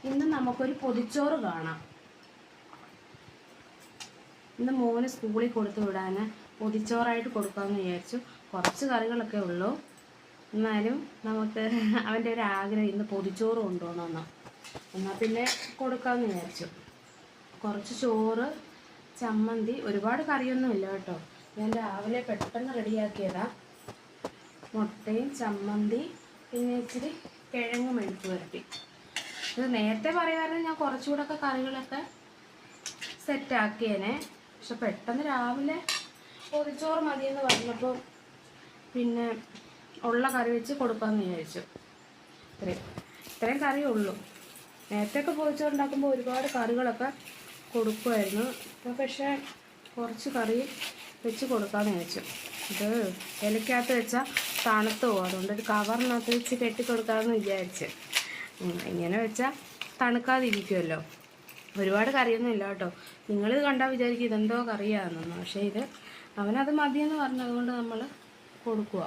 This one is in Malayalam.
ഇന്ന് നമുക്കൊരു പൊതിച്ചോറ് കാണാം. ഇന്ന് മോന് സ്കൂളിൽ കൊടുത്തു വിടാൻ പൊതിച്ചോറായിട്ട് കൊടുക്കാമെന്ന് വിചാരിച്ചു. കുറച്ച് കറികളൊക്കെ ഉള്ളൂ, എന്നാലും നമുക്ക് അവൻ്റെ ഒരു ആഗ്രഹം ഇന്ന് പൊതിച്ചോറ് കൊണ്ടുപോകണമെന്ന്. എന്നാൽ പിന്നെ കൊടുക്കാമെന്ന് വിചാരിച്ചു. കുറച്ച് ചോറ്, ചമ്മന്തി, ഒരുപാട് കറിയൊന്നും ഇല്ല കേട്ടോ. ഞാൻ രാവിലെ പെട്ടെന്ന് റെഡിയാക്കിയതാ. മുട്ടയും ചമ്മന്തി, പിന്നെ ഇച്ചിരി കിഴങ്ങ് മെഴുക്ക് പുരട്ടി. ഇത് നേരത്തെ പറയുമായിരുന്നു ഞാൻ കുറച്ചുകൂടെ ഒക്കെ കറികളൊക്കെ സെറ്റാക്കിയേനെ. പക്ഷെ പെട്ടെന്ന് രാവിലെ പൊതിച്ചോറ് മതിയെന്ന് പറഞ്ഞപ്പോൾ പിന്നെ ഉള്ള കറി വെച്ച് കൊടുക്കാമെന്ന് വിചാരിച്ചു. ഇത്രയും കറിയേ ഉള്ളൂ. നേരത്തെയൊക്കെ പൊതിച്ചോറുണ്ടാക്കുമ്പോൾ ഒരുപാട് കറികളൊക്കെ കൊടുക്കുമായിരുന്നു. ഇപ്പോൾ പക്ഷേ കുറച്ച് കറി വെച്ച് കൊടുക്കാമെന്ന് വിചാരിച്ചു. ഇത് ഇലക്കകത്ത് വെച്ചാൽ തണുത്ത് പോകും, അതുകൊണ്ട് ഒരു കവറിനകത്ത് വെച്ച് കെട്ടിക്കൊടുക്കാമെന്ന് വിചാരിച്ച്. ഇങ്ങനെ വെച്ചാൽ തണുക്കാതിരിക്കുമല്ലോ. ഒരുപാട് കറിയൊന്നും ഇല്ല കേട്ടോ. നിങ്ങളിത് കണ്ടാൽ വിചാരിക്കും ഇതെന്തോ കറിയാണെന്ന്. പക്ഷേ ഇത് അവനത് മതിയെന്ന് പറഞ്ഞതുകൊണ്ട് നമ്മൾ കൊടുക്കുക.